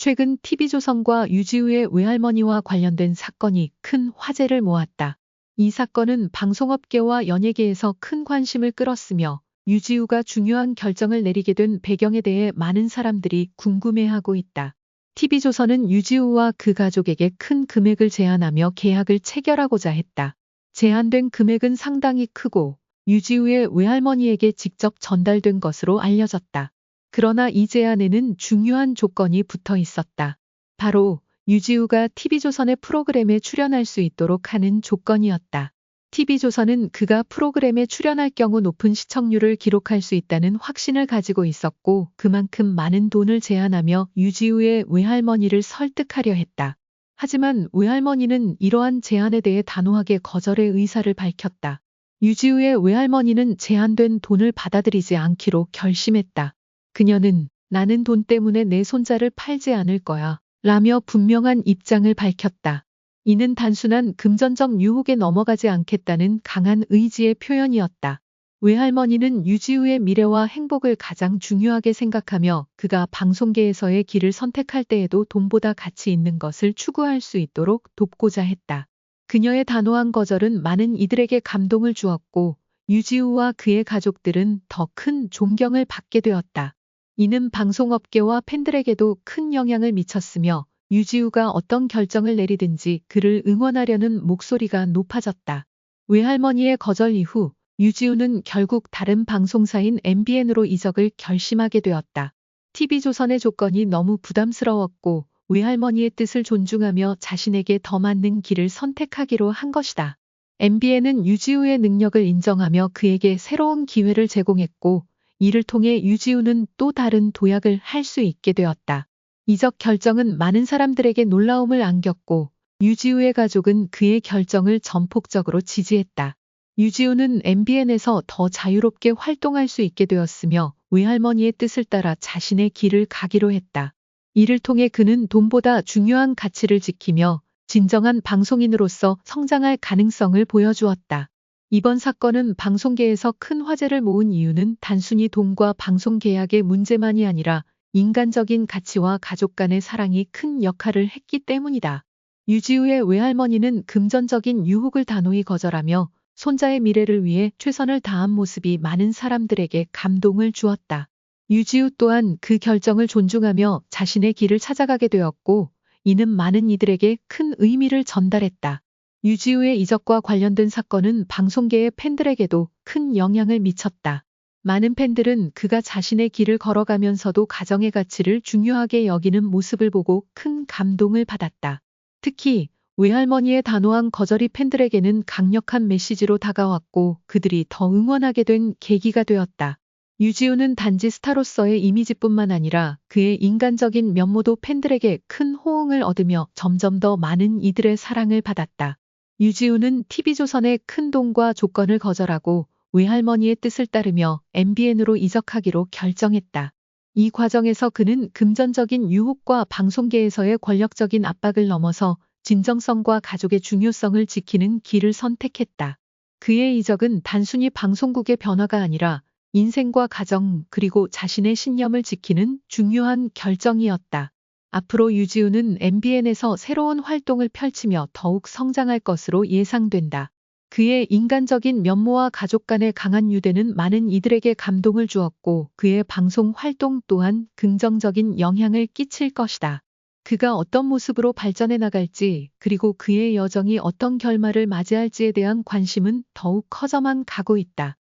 최근 TV조선과 유지우의 외할머니와 관련된 사건이 큰 화제를 모았다. 이 사건은 방송업계와 연예계에서 큰 관심을 끌었으며 유지우가 중요한 결정을 내리게 된 배경에 대해 많은 사람들이 궁금해하고 있다. TV조선은 유지우와 그 가족에게 큰 금액을 제안하며 계약을 체결하고자 했다. 제안된 금액은 상당히 크고 유지우의 외할머니에게 직접 전달된 것으로 알려졌다. 그러나 이 제안에는 중요한 조건이 붙어 있었다. 바로 유지우가 TV조선의 프로그램에 출연할 수 있도록 하는 조건이었다. TV조선은 그가 프로그램에 출연할 경우 높은 시청률을 기록할 수 있다는 확신을 가지고 있었고 그만큼 많은 돈을 제안하며 유지우의 외할머니를 설득하려 했다. 하지만 외할머니는 이러한 제안에 대해 단호하게 거절의 의사를 밝혔다. 유지우의 외할머니는 제안된 돈을 받아들이지 않기로 결심했다. 그녀는 나는 돈 때문에 내 손자를 팔지 않을 거야 라며 분명한 입장을 밝혔다. 이는 단순한 금전적 유혹에 넘어가지 않겠다는 강한 의지의 표현이었다. 외할머니는 유지우의 미래와 행복을 가장 중요하게 생각하며 그가 방송계에서의 길을 선택할 때에도 돈보다 가치 있는 것을 추구할 수 있도록 돕고자 했다. 그녀의 단호한 거절은 많은 이들에게 감동을 주었고 유지우와 그의 가족들은 더 큰 존경을 받게 되었다. 이는 방송업계와 팬들에게도 큰 영향을 미쳤으며 유지우가 어떤 결정을 내리든지 그를 응원하려는 목소리가 높아졌다. 외할머니의 거절 이후 유지우는 결국 다른 방송사인 MBN으로 이적을 결심하게 되었다. TV조선의 조건이 너무 부담스러웠고 외할머니의 뜻을 존중하며 자신에게 더 맞는 길을 선택하기로 한 것이다. MBN은 유지우의 능력을 인정하며 그에게 새로운 기회를 제공했고 이를 통해 유지우는 또 다른 도약을 할 수 있게 되었다. 이적 결정은 많은 사람들에게 놀라움을 안겼고 유지우의 가족은 그의 결정을 전폭적으로 지지했다. 유지우는 MBN에서 더 자유롭게 활동할 수 있게 되었으며 외할머니의 뜻을 따라 자신의 길을 가기로 했다. 이를 통해 그는 돈보다 중요한 가치를 지키며 진정한 방송인으로서 성장할 가능성을 보여주었다. 이번 사건은 방송계에서 큰 화제를 모은 이유는 단순히 돈과 방송 계약의 문제만이 아니라 인간적인 가치와 가족 간의 사랑이 큰 역할을 했기 때문이다. 유지우의 외할머니는 금전적인 유혹을 단호히 거절하며 손자의 미래를 위해 최선을 다한 모습이 많은 사람들에게 감동을 주었다. 유지우 또한 그 결정을 존중하며 자신의 길을 찾아가게 되었고 이는 많은 이들에게 큰 의미를 전달했다. 유지우의 이적과 관련된 사건은 방송계의 팬들에게도 큰 영향을 미쳤다. 많은 팬들은 그가 자신의 길을 걸어가면서도 가정의 가치를 중요하게 여기는 모습을 보고 큰 감동을 받았다. 특히 외할머니의 단호한 거절이 팬들에게는 강력한 메시지로 다가왔고 그들이 더 응원하게 된 계기가 되었다. 유지우는 단지 스타로서의 이미지뿐만 아니라 그의 인간적인 면모도 팬들에게 큰 호응을 얻으며 점점 더 많은 이들의 사랑을 받았다. 유지우는 TV조선의 큰 돈과 조건을 거절하고 외할머니의 뜻을 따르며 MBN으로 이적하기로 결정했다. 이 과정에서 그는 금전적인 유혹과 방송계에서의 권력적인 압박을 넘어서 진정성과 가족의 중요성을 지키는 길을 선택했다. 그의 이적은 단순히 방송국의 변화가 아니라 인생과 가정 그리고 자신의 신념을 지키는 중요한 결정이었다. 앞으로 유지우는 MBN에서 새로운 활동을 펼치며 더욱 성장할 것으로 예상된다. 그의 인간적인 면모와 가족 간의 강한 유대는 많은 이들에게 감동을 주었고 그의 방송 활동 또한 긍정적인 영향을 끼칠 것이다. 그가 어떤 모습으로 발전해 나갈지 그리고 그의 여정이 어떤 결말을 맞이할지에 대한 관심은 더욱 커져만 가고 있다.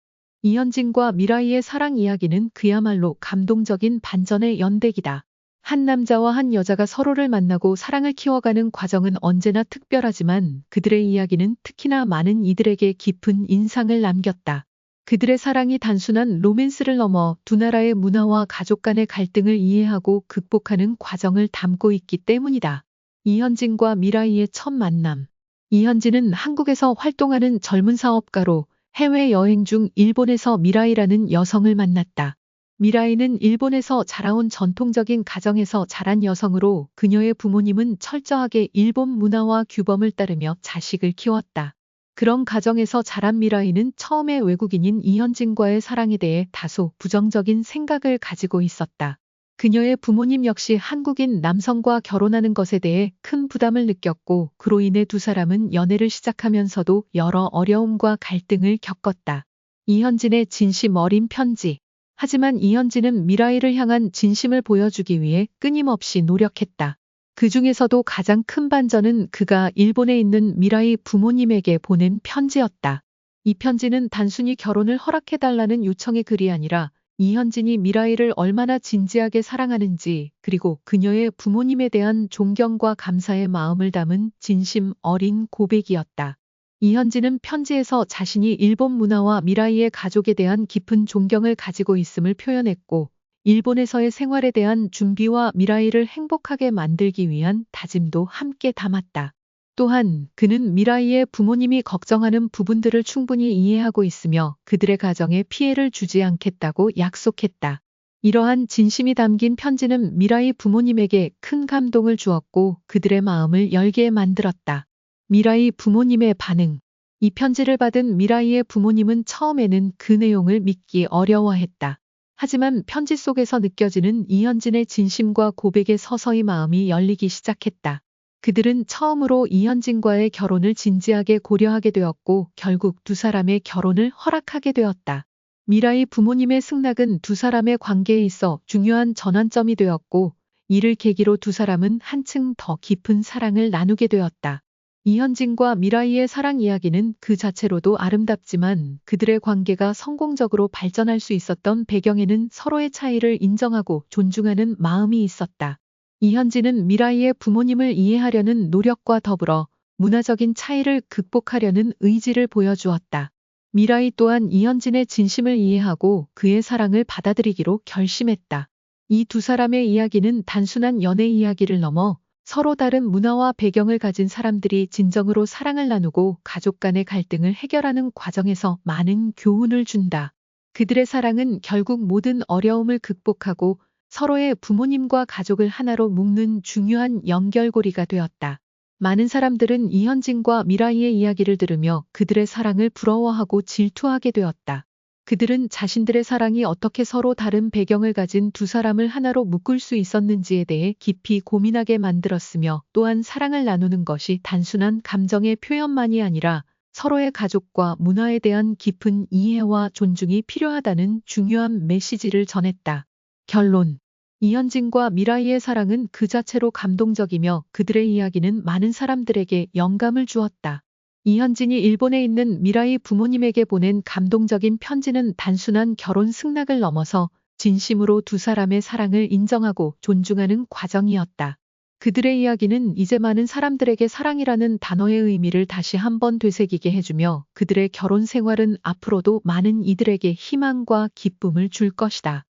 이현진과 미라이의 사랑 이야기는 그야말로 감동적인 반전의 연대기다. 한 남자와 한 여자가 서로를 만나고 사랑을 키워가는 과정은 언제나 특별하지만 그들의 이야기는 특히나 많은 이들에게 깊은 인상을 남겼다. 그들의 사랑이 단순한 로맨스를 넘어 두 나라의 문화와 가족 간의 갈등을 이해하고 극복하는 과정을 담고 있기 때문이다. 이현진과 미라이의 첫 만남. 이현진은 한국에서 활동하는 젊은 사업가로 해외여행 중 일본에서 미라이라는 여성을 만났다. 미라이는 일본에서 자라온 전통적인 가정에서 자란 여성으로 그녀의 부모님은 철저하게 일본 문화와 규범을 따르며 자식을 키웠다. 그런 가정에서 자란 미라이는 처음에 외국인인 이현진과의 사랑에 대해 다소 부정적인 생각을 가지고 있었다. 그녀의 부모님 역시 한국인 남성과 결혼하는 것에 대해 큰 부담을 느꼈고 그로 인해 두 사람은 연애를 시작하면서도 여러 어려움과 갈등을 겪었다. 이현진의 진심 어린 편지. 하지만 이현진은 미라이를 향한 진심을 보여주기 위해 끊임없이 노력했다. 그 중에서도 가장 큰 반전은 그가 일본에 있는 미라이 부모님에게 보낸 편지였다. 이 편지는 단순히 결혼을 허락해달라는 요청의 글이 아니라 이현진이 미라이를 얼마나 진지하게 사랑하는지 그리고 그녀의 부모님에 대한 존경과 감사의 마음을 담은 진심 어린 고백이었다. 이현진은 편지에서 자신이 일본 문화와 미라이의 가족에 대한 깊은 존경을 가지고 있음을 표현했고 일본에서의 생활에 대한 준비와 미라이를 행복하게 만들기 위한 다짐도 함께 담았다. 또한 그는 미라이의 부모님이 걱정하는 부분들을 충분히 이해하고 있으며 그들의 가정에 피해를 주지 않겠다고 약속했다. 이러한 진심이 담긴 편지는 미라이 부모님에게 큰 감동을 주었고 그들의 마음을 열게 만들었다. 미라이 부모님의 반응. 이 편지를 받은 미라이의 부모님은 처음에는 그 내용을 믿기 어려워했다. 하지만 편지 속에서 느껴지는 이현진의 진심과 고백에 서서히 마음이 열리기 시작했다. 그들은 처음으로 이현진과의 결혼을 진지하게 고려하게 되었고 결국 두 사람의 결혼을 허락하게 되었다. 미라이 부모님의 승낙은 두 사람의 관계에 있어 중요한 전환점이 되었고 이를 계기로 두 사람은 한층 더 깊은 사랑을 나누게 되었다. 이현진과 미라이의 사랑 이야기는 그 자체로도 아름답지만 그들의 관계가 성공적으로 발전할 수 있었던 배경에는 서로의 차이를 인정하고 존중하는 마음이 있었다. 이현진은 미라이의 부모님을 이해하려는 노력과 더불어 문화적인 차이를 극복하려는 의지를 보여주었다. 미라이 또한 이현진의 진심을 이해하고 그의 사랑을 받아들이기로 결심했다. 이 두 사람의 이야기는 단순한 연애 이야기를 넘어 서로 다른 문화와 배경을 가진 사람들이 진정으로 사랑을 나누고 가족 간의 갈등을 해결하는 과정에서 많은 교훈을 준다. 그들의 사랑은 결국 모든 어려움을 극복하고 서로의 부모님과 가족을 하나로 묶는 중요한 연결고리가 되었다. 많은 사람들은 이현진과 미라이의 이야기를 들으며 그들의 사랑을 부러워하고 질투하게 되었다. 그들은 자신들의 사랑이 어떻게 서로 다른 배경을 가진 두 사람을 하나로 묶을 수 있었는지에 대해 깊이 고민하게 만들었으며 또한 사랑을 나누는 것이 단순한 감정의 표현만이 아니라 서로의 가족과 문화에 대한 깊은 이해와 존중이 필요하다는 중요한 메시지를 전했다. 결론. 이현진과 미라이의 사랑은 그 자체로 감동적이며 그들의 이야기는 많은 사람들에게 영감을 주었다. 이현진이 일본에 있는 미라이 부모님에게 보낸 감동적인 편지는 단순한 결혼 승낙을 넘어서 진심으로 두 사람의 사랑을 인정하고 존중하는 과정이었다. 그들의 이야기는 이제 많은 사람들에게 사랑이라는 단어의 의미를 다시 한번 되새기게 해주며 그들의 결혼 생활은 앞으로도 많은 이들에게 희망과 기쁨을 줄 것이다.